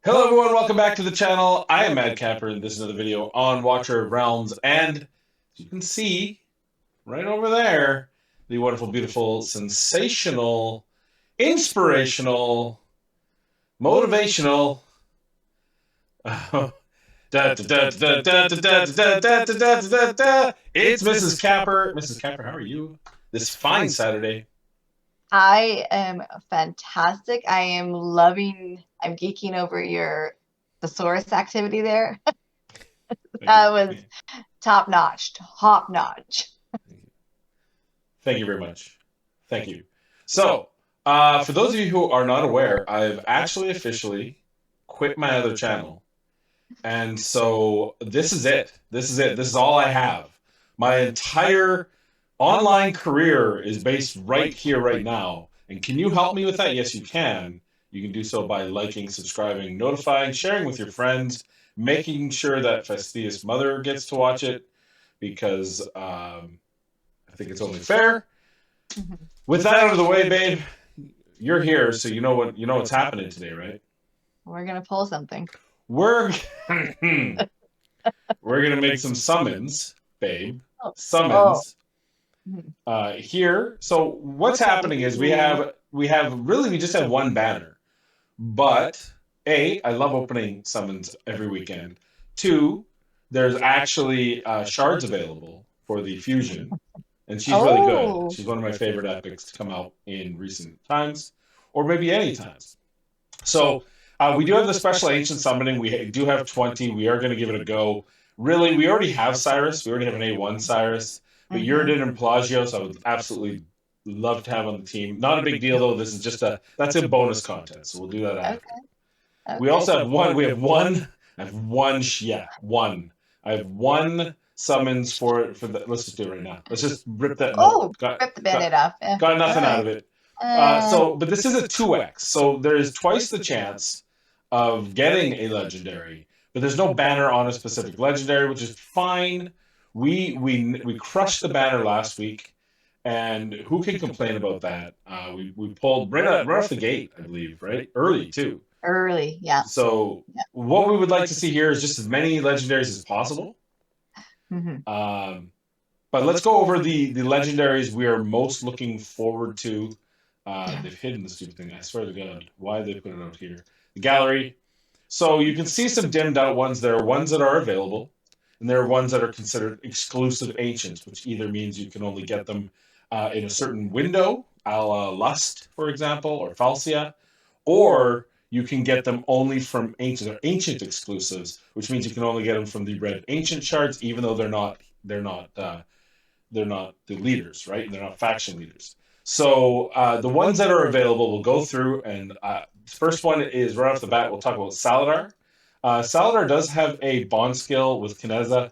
Hello everyone, welcome back to the channel. I am Madcapper, and this is another video on Watcher of Realms, and as you can see right over there, the wonderful, beautiful, sensational, inspirational, motivational it's Mrs. Capper. Mrs. Capper, how are you this fine Saturday? I am fantastic. I'm geeking over your thesaurus activity there. Thank That you. was top notch, top notch. Thank you very much. Thank you. So, for those of you who are not aware, I've actually officially quit my other channel. And so this is it. This is it. This is all I have. My entire online career is based right here, right now. And can you help me with that? Yes, you can. You can do so by liking, subscribing, notifying, sharing with your friends, making sure that Fastidious Mother gets to watch it because I think it's only fair. With that out of the way, babe, you're here, so you know what's happening today, right? We're gonna pull something. We're we're gonna make some summons, babe. Oh, oh. Summons here. So what's happening is we just have one banner, but I love opening summons every weekend. Two, there's actually shards available for the fusion, and she's really good. Oh. She's one of my favorite epics to come out in recent times, or maybe any times. So we do have the special ancient summoning. We do have 20. We are going to give it a go. Really, we already have Cyrus. We already have an A1 Cyrus. But Uridan and Pelagios, I would absolutely love to have on the team. Not a big deal though. This is just that's a bonus content, so we'll do that after. Okay. We also have one. We have one. I have one. Yeah, one. I have one summons for the. Let's just do it right now. Let's just rip that. Oh, Nope. Got rip the band-aid off. Yeah. got nothing All out right. of it. But this is a 2x, so there's twice the chance of getting a legendary, but there's no banner on a specific legendary, which is fine. We crushed the banner last week, and who can complain about that? We pulled right off the gate, I believe, right early too. Early, yeah. So Yeah. what we would like to see here is just as many legendaries as possible. Mm-hmm. But let's go over the legendaries we are most looking forward to. They've hidden the stupid thing. I swear to God, why did they put it out here? The gallery. So you can see some dimmed out ones. There are ones that are available, and there are ones that are considered exclusive ancients, which either means you can only get them in a certain window, a la Lust, for example, or Falsia, or you can get them only from ancient exclusives, which means you can only get them from the red ancient shards, even though they're not the leaders, right? They're not faction leaders. So the ones that are available, we'll go through, and first one is right off the bat. We'll talk about Saladar. Saladar does have a bond skill with Kineza.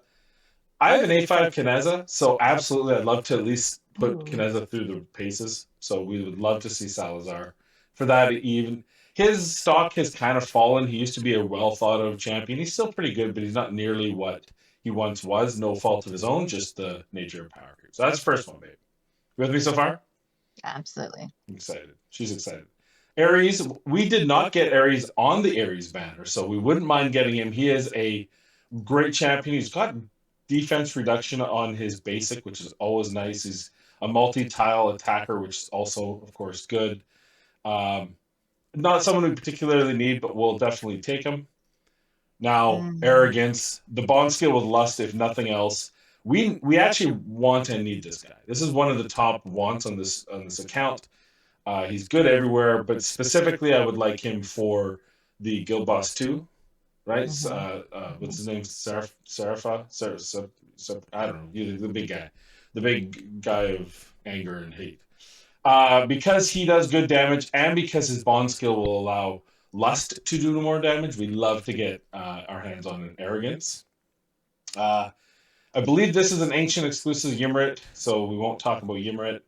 I have an A5 Kineza, so absolutely, I'd love to at least put Kineza through the paces. So we would love to see Salazar. For that, even his stock has kind of fallen. He used to be a well thought of champion. He's still pretty good, but he's not nearly what he once was. No fault of his own, just the nature of power creep. So that's the first one, babe. You with me so far? Absolutely. I'm excited. She's excited. Ares, we did not get Ares on the Ares banner, so we wouldn't mind getting him. He is a great champion. He's got defense reduction on his basic, which is always nice. He's a multi-tile attacker, which is also, of course, good. Not someone we particularly need, but we'll definitely take him. Now, arrogance, the bond skill with lust, if nothing else. We actually want and need this guy. This is one of the top wants on this account. He's good everywhere, but specifically, I would like him for the Guild Boss 2, right? What's his name? Serapha? I don't know. The big guy. The big guy of anger and hate. Because he does good damage and because his bond skill will allow lust to do more damage, we love to get our hands on an arrogance. I believe this is an ancient exclusive Ymrit, so we won't talk about Ymrit.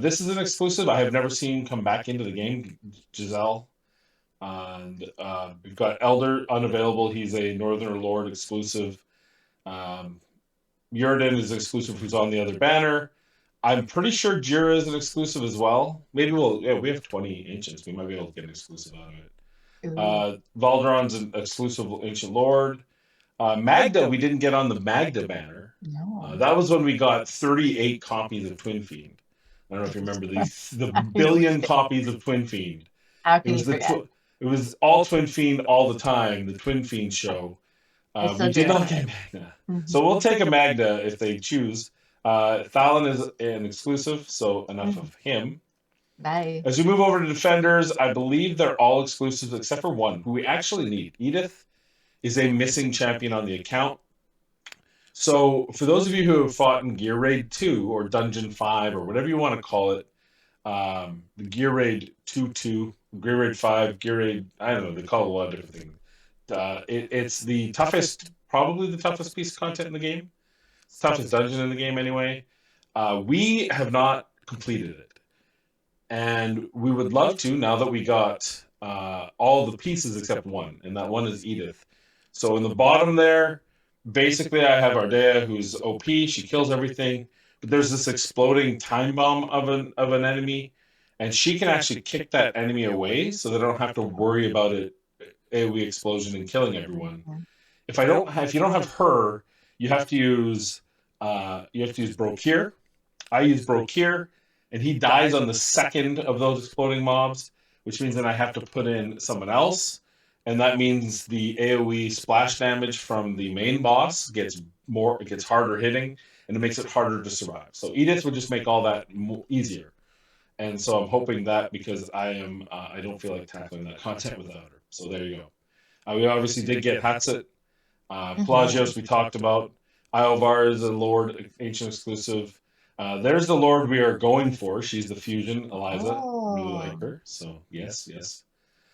This is an exclusive I have never seen come back into the game, Giselle. And we've got Elder unavailable. He's a Northerner Lord exclusive. Uridan is exclusive who's on the other banner. I'm pretty sure Jira is an exclusive as well. Maybe we have 20 ancients. We might be able to get an exclusive out of it. Ooh, Valderon's an exclusive Ancient Lord. Magda, we didn't get on the Magda banner. no. That was when we got 38 copies of Twin Fiend. I don't know if you remember the billion copies of Twin Fiend. How It can was you forget? it was all Twin Fiend all the time. The Twin Fiend show. I still We do did in my not get head. Magna, Mhm. so we'll take a Magda if they choose. Thalon is an exclusive, so enough Mhm. of him. Bye. As we move over to defenders, I believe they're all exclusives except for one, who we actually need. Edith is a missing champion on the account. So, for those of you who have fought in Gear Raid 2 or Dungeon 5 or whatever you want to call it, the Gear Raid 2, Gear Raid 5, Gear Raid, I don't know, they call it a lot of different things. It's the toughest, probably the toughest piece of content in the game. It's the toughest dungeon in the game, anyway. We have not completed it. And we would love to now that we got all the pieces except one, and that one is Edith. So in the bottom there, basically I have Ardea, who's OP. She kills everything, but there's this exploding time bomb of an enemy, and she can actually kick that enemy away, so they don't have to worry about it AOE explosion and killing everyone. Mhm. If you don't have her, you have to use Brokir. I use Brokir, and he dies on the second of those exploding mobs, which means that I have to put in someone else, and that means the AOE splash damage from the main boss gets harder hitting, and it makes it harder to survive. So Edith would just make all that easier, and so I'm hoping that because I don't feel like tackling that content without her. So there you go. We obviously did get Hatset. Mhm. Pelagios we talked about. Iovar is a Lord Ancient exclusive. There's the Lord we are going for. She's the fusion. Eliza, really like Oh. her. So yes, yes.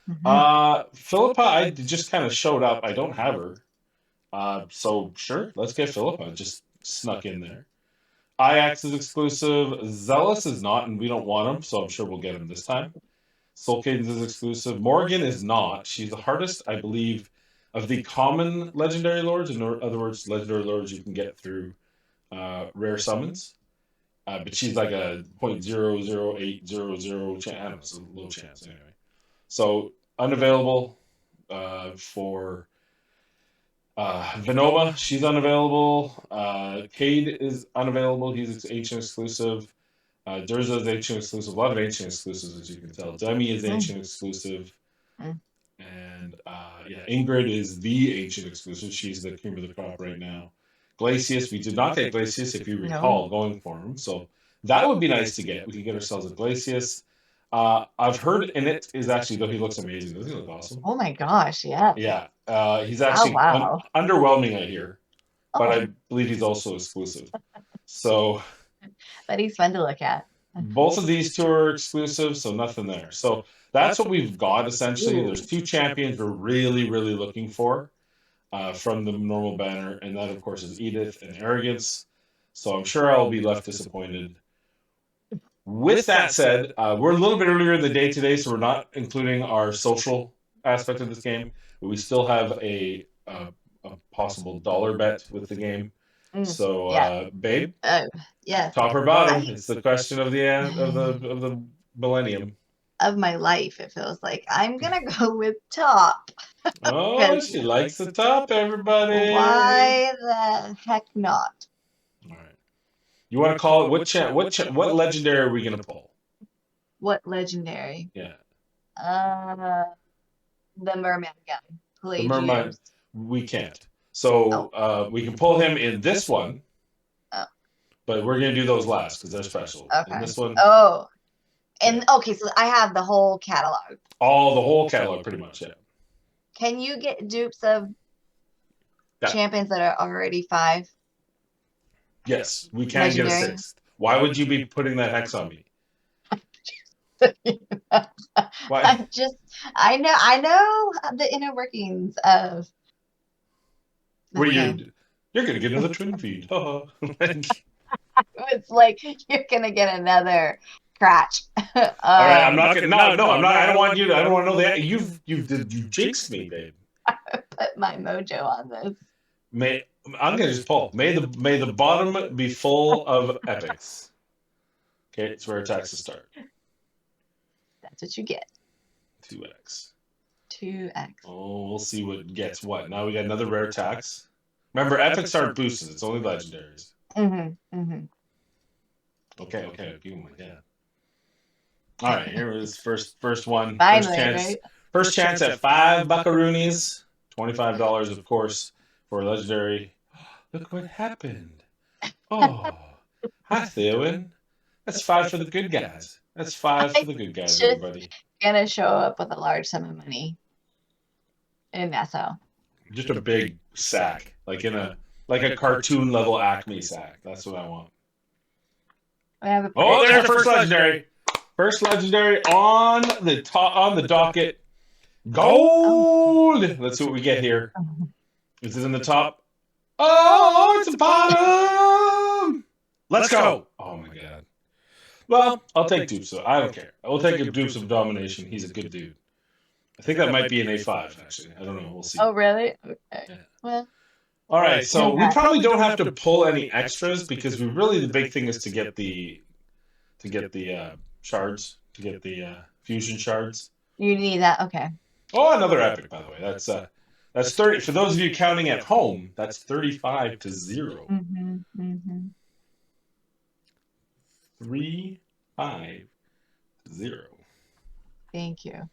Mhm. Philippa, I just kind of showed up. I don't have her. So sure, let's get Philippa. Just snuck in there. Iax is exclusive. Zealous is not, and we don't want him, so I'm sure we'll get him this time. Soul Cadence is exclusive. Morgan is not. She's the hardest, I believe, of the common legendary lords. In other words, legendary lords you can get through rare summons. But she's like a 0.00800 chance. I don't know, it's a low chance anyway. So unavailable for Vinova. She's unavailable. Cade is unavailable. He's ancient exclusive. Durza is ancient exclusive. A lot of ancient exclusives, as you can tell. Demi is Mhm. ancient exclusive. Mhm. And yeah, Ingrid is the ancient exclusive. She's the cream of the crop right now. Glacius, we did not get Glacius, if you No. recall, going for him. So that would be nice to get. We could get ourselves a Glacius. I've heard in it is actually, though he looks amazing. Doesn't he look awesome? Oh my gosh, yes. Yeah. He's Oh actually wow. underwhelming, I hear, but Oh, I believe he's also exclusive. So but he's fun to look at. both of these two are exclusive, so nothing there. So that's what we've got essentially. There's Ooh. two champions we're really, really looking for from the normal banner, and that of course is Edith and Arrogance. So I'm sure I'll be left disappointed. With that said, we're a little bit earlier in the day today, so we're not including our social aspect of this game, but we still have a possible dollar bet with the game. Mm. So, Yeah. babe, Yes. top or bottom? I It's the question of the end of the millennium. of my life, it feels like I'm gonna go with top. Oh, Because she likes the top, everybody. why the heck not? All right. You want to call it what legendary are we gonna pull? What legendary? Yeah, Uh, the merman gun, the mermaid. Pelagios. We can't. So Oh, we can pull him in this one, oh, but we're gonna do those last because they're special. In okay. this one, Oh, yeah, and okay, so I have the whole catalog. all the whole catalog pretty much. Yeah, Can you get dupes of yeah. champions that are already 5 Yes, we can get a legendary? sixth. Why would you be putting that hex on me? Why? I know the inner workings of the Where game. you're gonna get another twin feed. It's like you're gonna get another scratch. All right, I'm not gonna. No, I'm not. I don't want you to. I don't want to know that. You jinxed me, babe. Put my mojo on this. May I'm gonna just pull. May the bottom be full of epics. Okay, it's where attacks to start. That's what you get. 2x. 2x. Oh, we'll see what gets what. Now we got another rare tax. Remember, epics aren't boosted. It's only legendaries. Okay. Oh my god. All right, here is first one. Finally, first chance. right? First chance at 5 buckaroonies. $25, of course, for a legendary. Look what happened. Oh, hi, Theowen. That's 5 for the good guys. That's 5 for the good guys, Just everybody. gonna show up with a large sum of money in Nassau. Just a big sack, like a cartoon level Acme sack. That's what I want. Oh, there's the first legendary. First legendary on the docket. Gold. Let's see what we get here. Is it in the top? Oh, it's the bottom. Let's go. Oh my god. Well, I'll take Dupes. I don't care. I will take a Dupes of Domination. He's a good dude. I think that might be an A5, actually. I don't know. We'll see. Oh, really? Okay. Yeah. Well. All right. So we probably don't have to pull any extras because we really the big thing is to get the shards, to get the fusion shards. You need that. Okay. Oh, another epic, by the way. That's 30. For those of you counting at home, that's 35 to 0. 3, 5, 0. Thank you.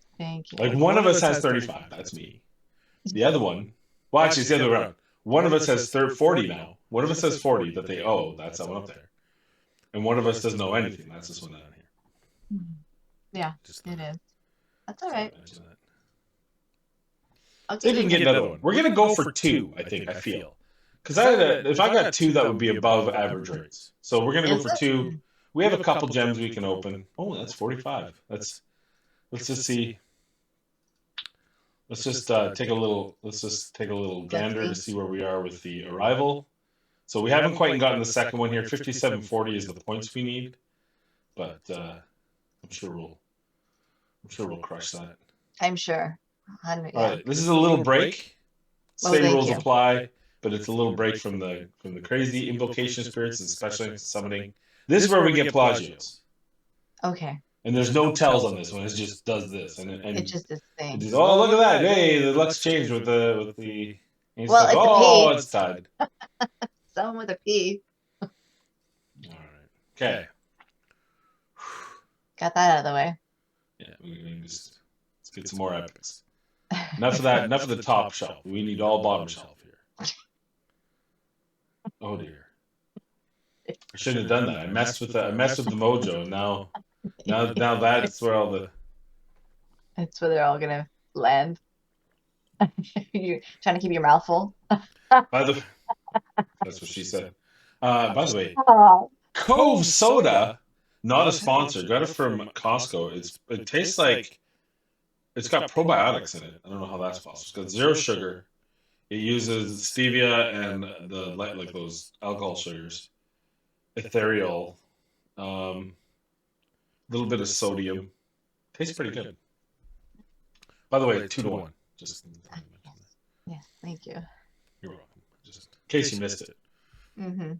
Like one of us has 35. That's me. The other one, well, actually, it's the other way around. One of us has 40 now. One of us has 40 that they owe. That's that one up there. And one of us doesn't know anything. That's this one down here. Yeah, it is. That's all right. See if we can get another one. We're gonna go for 2. I think. I feel because if I got 2, that would be above average rates. So we're gonna go for 2. We have a couple gems we can open. Oh, that's 45. Let's just see. Let's just take a little gander to see where we are with the arrival. So we haven't quite gotten the second one here. 5740 is the points we need, but I'm sure we'll crush that. I'm sure. All right, this is a little break. Same rules apply, but it's a little break from the crazy invocation spirits and special summoning. This is where we get Pelagios. Okay. And there's no tells on this one. It just does this, and it's just this thing. Just, oh, look at that! Hey, the luck's changed with the. Well, like, it's oh, a P. It's tied. Someone with a P. All right. Okay. Got that out of the way. Yeah, let's get some more epics. Enough of that. Enough of the top shelf. We need all bottom shelf here. Oh dear. I shouldn't have done that. I messed with the mojo. Now that's where all the. That's where they're all gonna land. You're trying to keep your mouth full. That's what she said. By the way, Cove Soda, not a sponsor. Got it from Costco. It tastes like it's got probiotics in it. I don't know how that's possible. It's got 0 sugar. It uses stevia and the like those alcohol sugars, ethereal, little bit of sodium. Tastes pretty good. By the way, 2 to 1. Just yes, thank you. You're welcome. Just in case you missed it. Mm-hmm.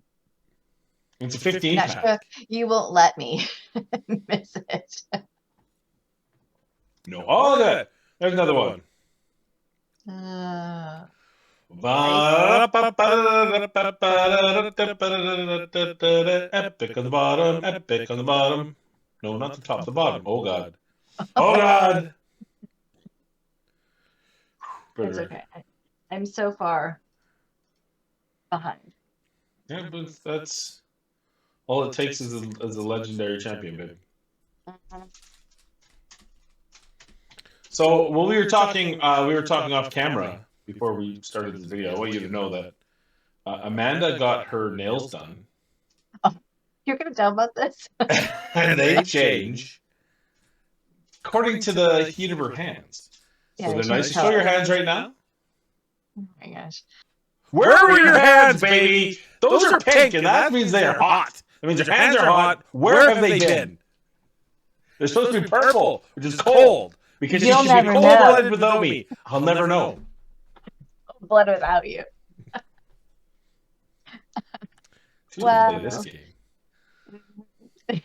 It's a 15 Not pack. sure you won't let me miss it. No. Oh, there's another one. Epic on the bottom. Epic on the bottom. No, not the top. The bottom. Oh God. Oh God. It's okay. I'm so far behind. Yeah, but that's all it takes is a legendary champion, baby. So, we were talking off camera before we started this video. I want you to know that Amanda got her nails done. Oh, you're gonna tell about this? And they change according to the heat of her hands. So Yeah, they're nice. Show your hands right now. Oh my gosh. Where are your hands, baby? Those are pink, and that means they are hot. That means your hands are hot. Where have they been? They're supposed to be purple, which is cold. Because you should be cold-blooded without me. I'll never know. Blood without you. Wow. Play this game.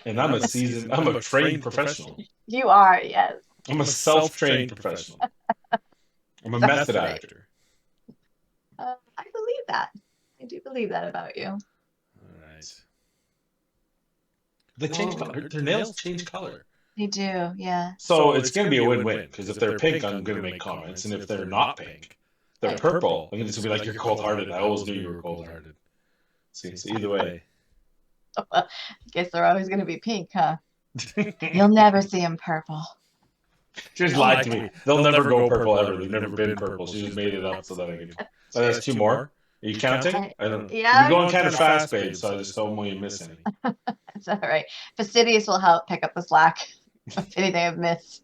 And I'm a trained professional. You are, yes. I'm a self-trained professional. I'm a That's method right. actor. I believe that. I do believe that about you. All right. They change color. Their nails change color. They do, yeah. So it's going to be a win-win because if they're pink, I'm going to make comments, and if they're not pink, they're Right. purple, I'm going to be like, "You're cold-hearted. I always knew you were cold-hearted." See, so either way. Well, I guess they're always going to be pink, huh? You'll never see them purple. She just lied to me. They'll never go purple ever. They've never been purple. She just made it up so that I could. So that's two more. Are you counting? I don't know. Yeah. You're going kind of fast, babe, so I just don't want you to miss any. That's all right. Fastidious will help pick up the slack if anything I've missed.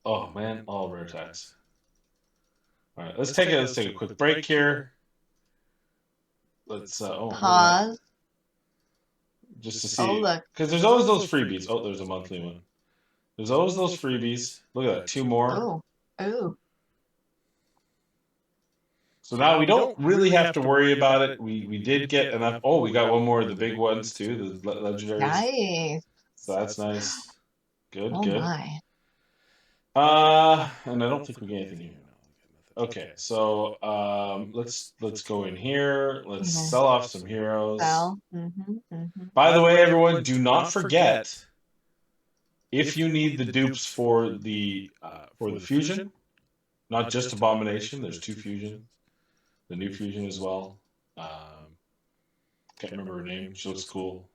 Oh man, all rare attacks. All right, let's take a quick break here. Let's Pause. Just to see, Oh, look. because there's always those freebies. Oh, there's a monthly one. There's always those freebies. Look at that, two more. Oh, oh. So now we don't really have to worry about it. We did get enough. Oh, we got one more of the big ones too, the legendaries. Nice. So that's nice. Good, Oh good. my. And I don't think we get anything here. Okay, so let's go in here. Let's sell off some heroes. Sell. By the way, everyone, do not forget, if you need the dupes for the fusion, not just Abomination. There's two fusions. The new fusion as well. Can't remember her name. She looks cool,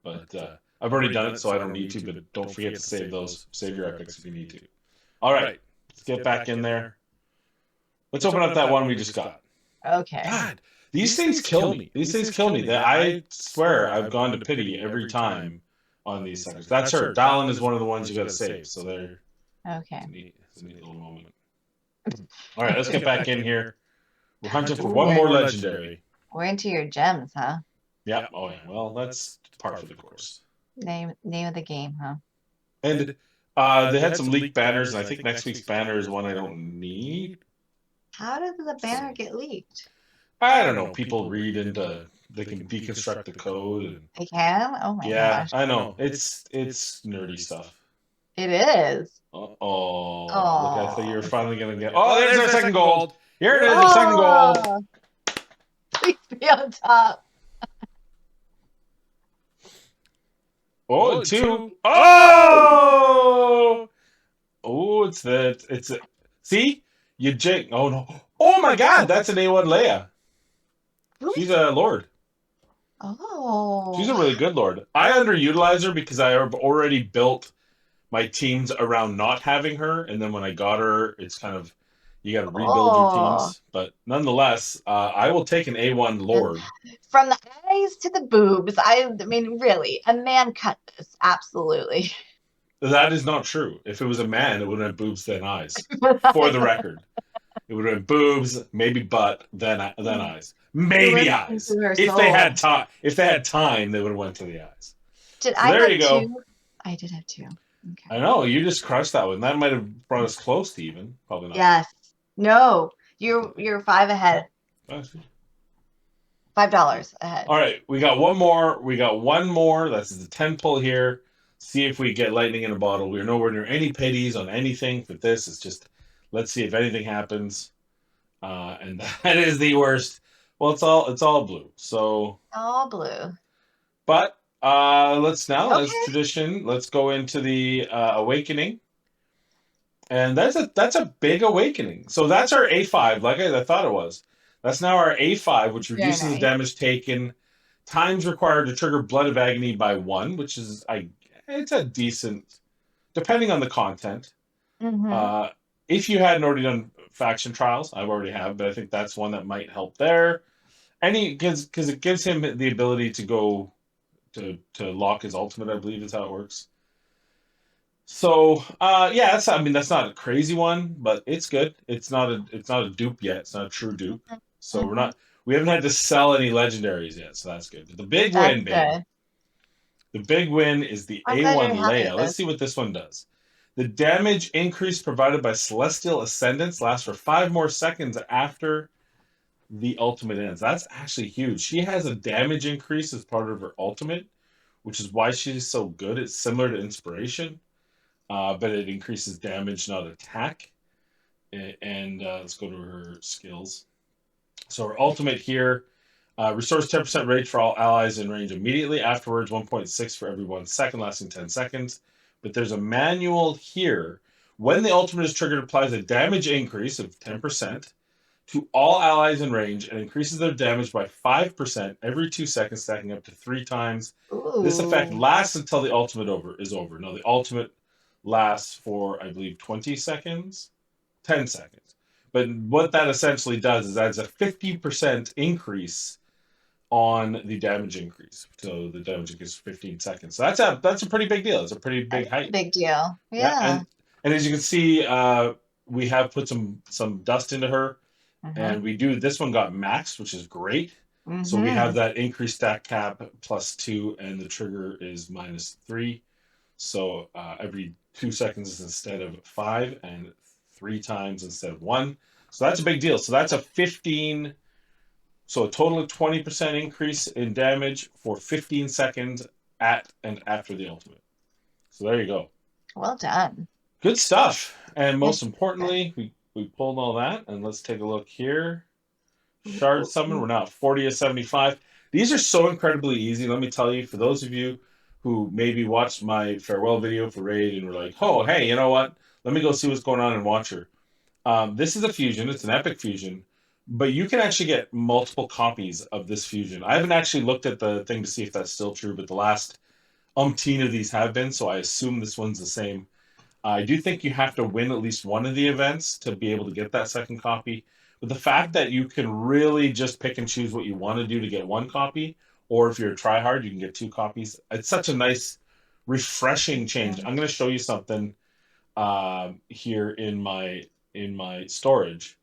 but I've already done it, so I don't need to. But don't forget to save those. Save your epics if you need to. All right, let's get back in there. Let's open up that one we just got. Okay. God, these things kill me. These things kill me. I swear I've gone to pity every time on these suckers. That's her. Dallin is one of the ones you got to save. So they're okay. It's a neat little moment. All right, let's get back in here. We're hunting for one more legendary. We're into your gems, huh? Yeah. Oh yeah. Well, that's par for the course. Name of the game, huh? And they had some leaked banners, and I think next week's banner is one I don't need. How did the banner get leaked? I don't know. People read into. They can deconstruct the code. And, they can? Oh my gosh. I know. It's nerdy stuff. It is. Oh, look! I thought you were finally gonna get. Oh, there's our second gold. Here it is, our second gold. Please be on top. Oh, two. Oh! Oh, it's that. It's a, see? You jig. Oh, no. Oh, my God. That's an A1 Leia. She's a Lord. Oh. She's a really good Lord. I underutilize her because I have already built my teams around not having her. And then when I got her, it's kind of, you got to rebuild your teams. But nonetheless, I will take an A1 Lord. From the eyes to the boobs. I mean, really, a man cut this. Absolutely. That is not true. If it was a man, it would have boobs, then eyes. For the record. It would have been boobs, maybe butt, then eyes. Maybe eyes. If they had time, they would have went to the eyes. Did I have two? I did have two. Okay. I know, you just crushed that one. That might have brought us close to even. Probably not. Yes. No. You're 5 ahead. $5 ahead. All right, we got one more. That's the 10 pull here. See if we get lightning in a bottle. We're nowhere near any pities on anything for this. It's just, let's see if anything happens. And that is the worst. Well, it's all blue. So all blue. But as tradition, let's go into the awakening. And that's a big awakening. So that's our A5, like I thought it was. That's now our A5, which reduces the damage taken. Times required to trigger Blood of Agony by 1, which is it's a decent, depending on the content. Mm-hmm. If you hadn't already done faction trials, I already have, but I think that's one that might help there. Because it gives him the ability to go to lock his ultimate, I believe is how it works. So that's not a crazy one, but it's good. It's not a dupe yet. It's not a true dupe. So we haven't had to sell any legendaries yet, so that's good. But the big win, baby. The big win is the A1 Leia. Let's see what this one does. The damage increase provided by Celestial Ascendants lasts for 5 more seconds after the ultimate ends. That's actually huge. She has a damage increase as part of her ultimate, which is why she's so good. It's similar to Inspiration. but it increases damage, not attack. And let's go to her skills. So her ultimate here restores 10% rage for all allies in range immediately. Afterwards, 1.6 for every 1 second, lasting 10 seconds. But there's a manual here. When the ultimate is triggered, it applies a damage increase of 10% to all allies in range and increases their damage by 5% every 2 seconds, stacking up to 3 times. This effect Ooh. lasts until the ultimate is over. Now, the ultimate lasts for, I believe, 20 seconds, 10 seconds. But what that essentially does is adds a 50% increase on the damage increase. So the damage increase 15 seconds. So that's a pretty big deal. It's a pretty big That's a height. big deal. Yeah, Yeah. and as you can see, we have put some dust into her, Mm-hmm. and this one got maxed, which is great. So we Mm-hmm. have that increased stack cap +2, and the trigger is -3. So every 2 seconds instead of 5, and 3 times instead of 1. So that's a big deal. So that's a 15. So a total of 20% increase in damage for 15 seconds at and after the ultimate. So there you go. Well done. Good stuff. And most It's good. importantly, we pulled all that. And let's take a look here. Shard summon, we're now at 40 of 75. These are so incredibly easy. Let me tell you, for those of you who maybe watched my farewell video for Raid and were like, oh, hey, you know what? Let me go see what's going on in Watcher. This is a fusion. It's an epic fusion, but you can actually get multiple copies of this fusion. I haven't actually looked at the thing to see if that's still true, but the last umpteen of these have been, so I assume this one's the same. I do think you have to win at least one of the events to be able to get that second copy. But the fact that you can really just pick and choose what you want to do to get one copy, or if you're a tryhard, you can get 2 copies. It's such a nice, refreshing change. I'm going to show you something here in my storage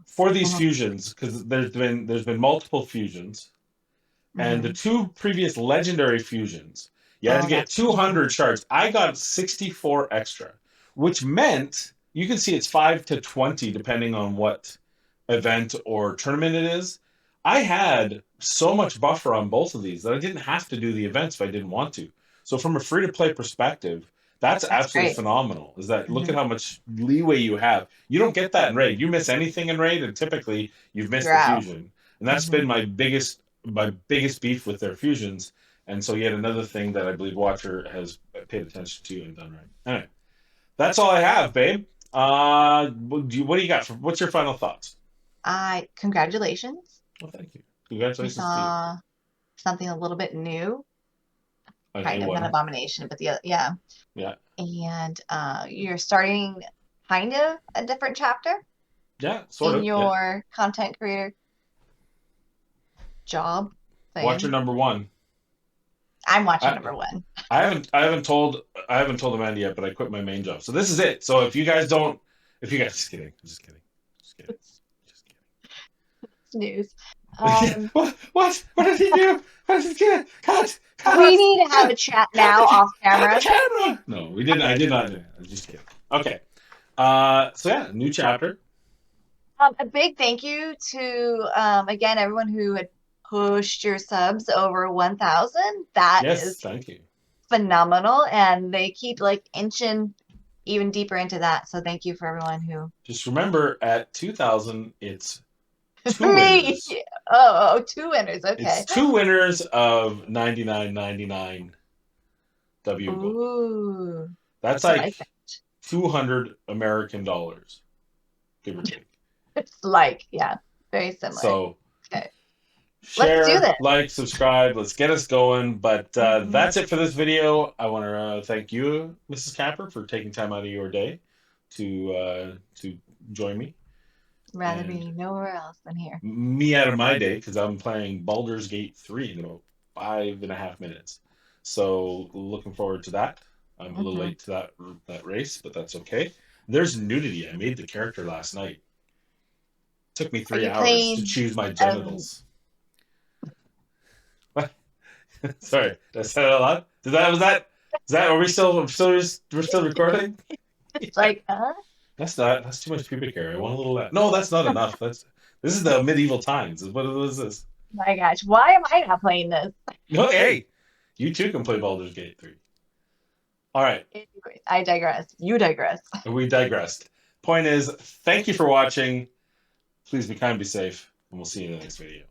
for these Mhm. fusions, because there's been multiple fusions, and the Mhm. 2 previous legendary fusions, you had to Oh, get that's true. 200 shards. I got 64 extra, which meant you can see it's 5 to 20 depending on what event or tournament it is. I had so much buffer on both of these that I didn't have to do the events if I didn't want to. So from a free to play perspective, that's That's absolutely great. phenomenal. Is that look Hmm. at how much leeway you have. You don't get that in raid. You miss anything in raid, and typically you've missed You're the out. fusion. And that's Hmm. been my biggest beef with their fusions. And so yet another thing that I believe Watcher has paid attention to and done right. Anyway, that's all I have, babe. What do you got? What's your final thoughts? Congratulations. Well, thank you. We Congratulations to you. saw something a little bit new, A kind of what not now? abomination, but yeah. Yeah. And you're starting kind of a different chapter Yeah, sort in of. Yeah. your content creator job Watcher thing. number one. I'm watching I number one. I haven't told Amanda yet, but I quit my main job. So this is it. So if you guys just kidding. Just kidding. Just kidding. Just News. kidding. What? What? What did he do? What did he do? Cut! We Cut! need to have a Cut! chat Cut now the, off cut the camera. camera! No, we didn't. I did not do that. I was just kidding. Okay. So yeah, new chapter. A big thank you to again everyone who had pushed your subs over 1,000. That Yes, is thank you. phenomenal, and they keep like inching even deeper into that. So thank you for everyone who Just remember, at 2,000, it's 2 me. winners. Oh, 2 winners. It's Okay. 2 winners of 99.99 W book. Ooh, That's I like that. like 200 American dollars, give or take. It's like, yeah, very similar. So Okay, let's do share, this. like, subscribe. Let's get us going. But Mhm. that's it for this video. I want to thank you, Mrs. Capper, for taking time out of your day to join me, Rather and be nowhere else than here. me out of my day because I'm playing Baldur's Gate 3 in about 5.5 minutes. So looking forward to that. I'm a little Hmm. late to that race, but that's okay. There's nudity. I made the character last night. Took me Are three you hours to playing? choose my Um, genitals. Sorry, did I say that a lot? Did that was that? Is that? Are we're still recording? it's like, That's not. That's too much pubic hair. I want a little less. No, that's not enough. This is the medieval times. What is this? my gosh, why am I not playing this? No, hey, you too can play Baldur's Gate 3. All right. Anyways, I digress. You digress. We digressed. Point is, thank you for watching. Please be kind, be safe, and we'll see you in the next video.